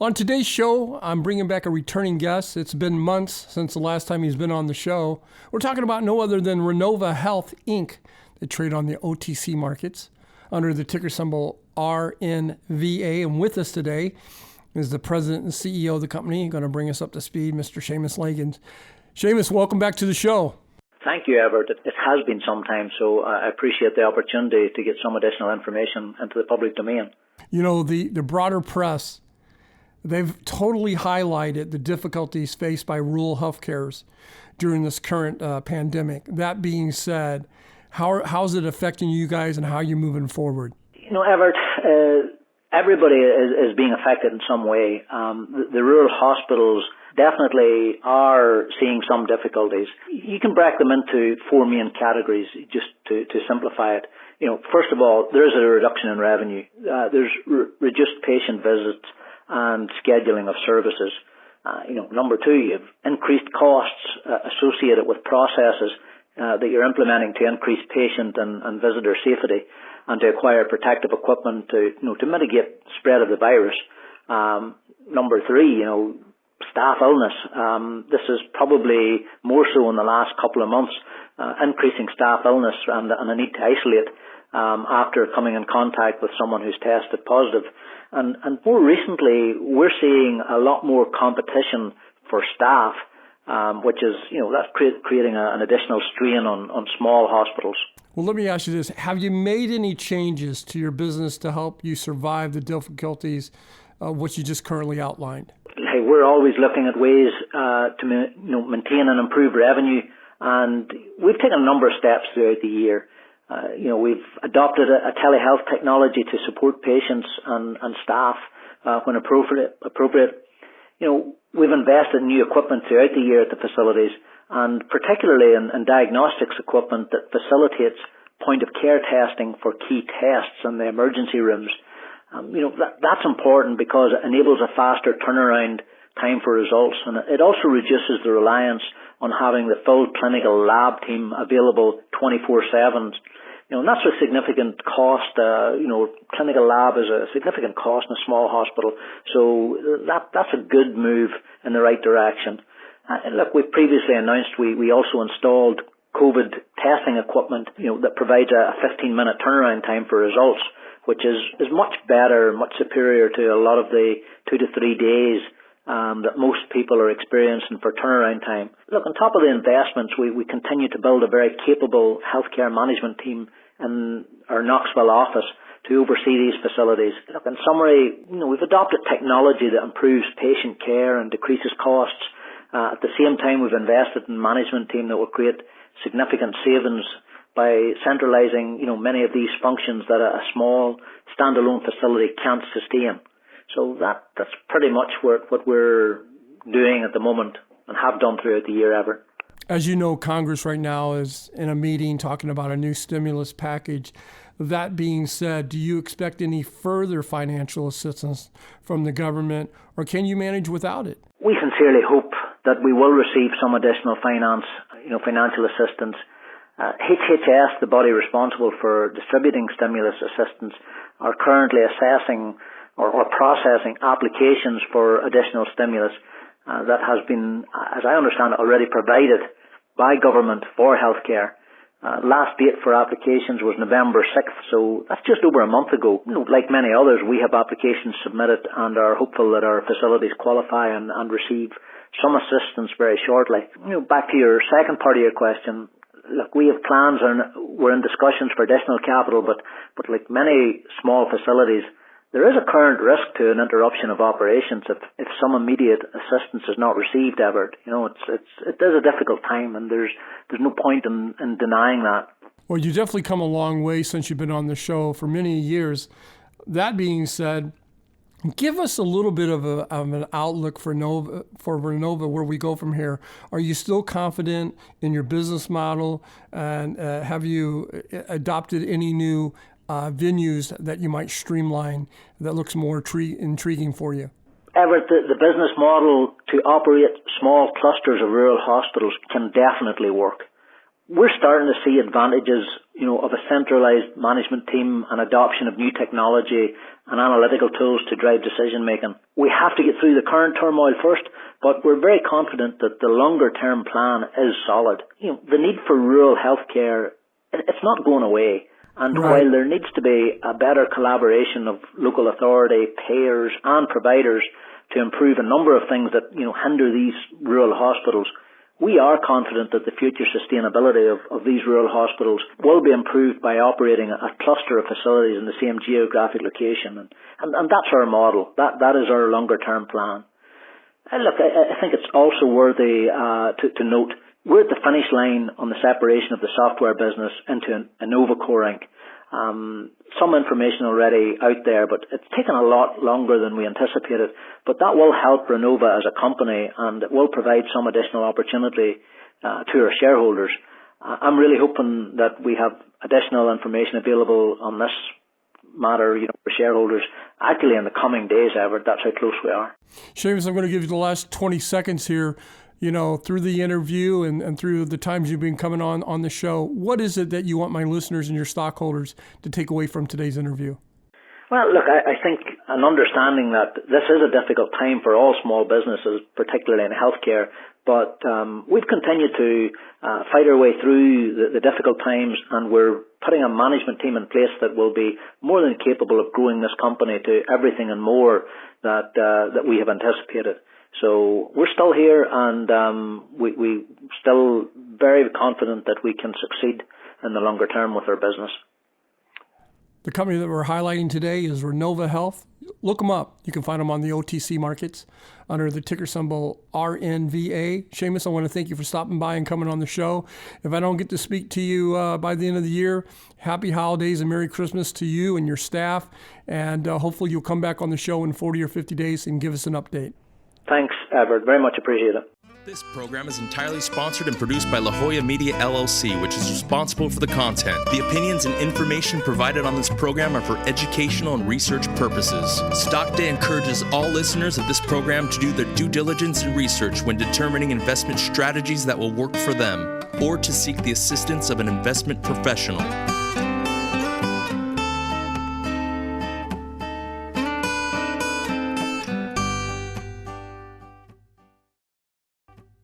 on today's show, I'm bringing back a returning guest. It's been months since the last time he's been on the show. We're talking about no other than Renova Health, Inc. They trade on the OTC markets under the ticker symbol RNVA. And with us today is the president and CEO of the company, going to bring us up to speed, Mr. Seamus Lagan. Seamus, welcome back to the show. Thank you, Everett. It has been some time, so I appreciate the opportunity to get some additional information into the public domain. You know, the broader press, they've totally highlighted the difficulties faced by rural healthcares during this current pandemic. That being said, how's it affecting you guys and how are you moving forward? You know, Everett, everybody is being affected in some way. The rural hospitals definitely are seeing some difficulties. You can break them into four main categories, just to simplify it. You know, first of all, there is a reduction in revenue. There's reduced patient visits and scheduling of services. Number two, you have increased costs associated with processes that you're implementing to increase patient and visitor safety and to acquire protective equipment to mitigate spread of the virus. Number three, staff illness. This is probably more so in the last couple of months, increasing staff illness and the need to isolate after coming in contact with someone who's tested positive. And more recently, we're seeing a lot more competition for staff, which is, that's creating an additional strain on small hospitals. Well, let me ask you this. Have you made any changes to your business to help you survive the difficulties of what you just currently outlined? Hey, we're always looking at ways to maintain and improve revenue, and we've taken a number of steps throughout the year. We've adopted a telehealth technology to support patients and staff when appropriate. We've invested in new equipment throughout the year at the facilities, and particularly in diagnostics equipment that facilitates point-of-care testing for key tests in the emergency rooms. That's important because it enables a faster turnaround time for results, and it also reduces the reliance on having the full clinical lab team available 24/7. And that's a significant cost. Clinical lab is a significant cost in a small hospital, so that's a good move in the right direction. Look, we've previously announced we also installed COVID testing equipment, that provides a 15-minute turnaround time for results, which is much better, much superior to a lot of the 2 to 3 days that most people are experiencing for turnaround time. Look, on top of the investments, we continue to build a very capable healthcare management team in our Knoxville office to oversee these facilities. Look, in summary, we've adopted technology that improves patient care and decreases costs. At the same time, we've invested in a management team that will create significant savings by centralizing, many of these functions that a small standalone facility can't sustain. So that's pretty much what we're doing at the moment and have done throughout the year, Everett. As you know, Congress right now is in a meeting talking about a new stimulus package. That being said, do you expect any further financial assistance from the government, or can you manage without it? We sincerely hope that we will receive some additional financial assistance. HHS, the body responsible for distributing stimulus assistance, are currently assessing or processing applications for additional stimulus that has been, as I understand it, already provided by government for healthcare. Last date for applications was November 6th, so that's just over a month ago. Like many others, we have applications submitted and are hopeful that our facilities qualify and receive some assistance very shortly. Back to your second part of your question, look, we have plans and we're in discussions for additional capital, but like many small facilities, there is a current risk to an interruption of operations if some immediate assistance is not received, Everett. It is a difficult time, and there's no point in denying that. Well, you definitely come a long way since you've been on the show for many years. That being said, give us a little bit of an outlook for Renova, where we go from here. Are you still confident in your business model, and have you adopted any new venues that you might streamline that looks more intriguing for you? Everett, the business model to operate small clusters of rural hospitals can definitely work. We're starting to see advantages, of a centralized management team and adoption of new technology and analytical tools to drive decision making. We have to get through the current turmoil first, but we're very confident that the longer term plan is solid. The need for rural healthcare, it's not going away. And right. While there needs to be a better collaboration of local authority, payers and providers to improve a number of things that, hinder these rural hospitals, we are confident that the future sustainability of these rural hospitals will be improved by operating a cluster of facilities in the same geographic location. And that's our model. That is our longer term plan. Look, I think it's also worthy to note we're at the finish line on the separation of the software business into Renova Core Inc. Some information already out there, but it's taken a lot longer than we anticipated. But that will help Renova as a company, and it will provide some additional opportunity to our shareholders. I'm really hoping that we have additional information available on this matter, for shareholders, actually in the coming days, Everett. That's how close we are. Seamus, I'm going to give you the last 20 seconds here. Through the interview and through the times you've been coming on the show, what is it that you want my listeners and your stockholders to take away from today's interview? Well, look, I think an understanding that this is a difficult time for all small businesses, particularly in healthcare, but we've continued to fight our way through the difficult times, and we're putting a management team in place that will be more than capable of growing this company to everything and more that we have anticipated. So we're still here, and we still very confident that we can succeed in the longer term with our business. The company that we're highlighting today is Renova Health. Look them up. You can find them on the OTC markets under the ticker symbol RNVA. Seamus, I want to thank you for stopping by and coming on the show. If I don't get to speak to you by the end of the year, happy holidays and Merry Christmas to you and your staff. And hopefully you'll come back on the show in 40 or 50 days and give us an update. Thanks, Everett. Very much appreciate it. This program is entirely sponsored and produced by La Jolla Media LLC, which is responsible for the content. The opinions and information provided on this program are for educational and research purposes. Stock Day encourages all listeners of this program to do their due diligence and research when determining investment strategies that will work for them, or to seek the assistance of an investment professional.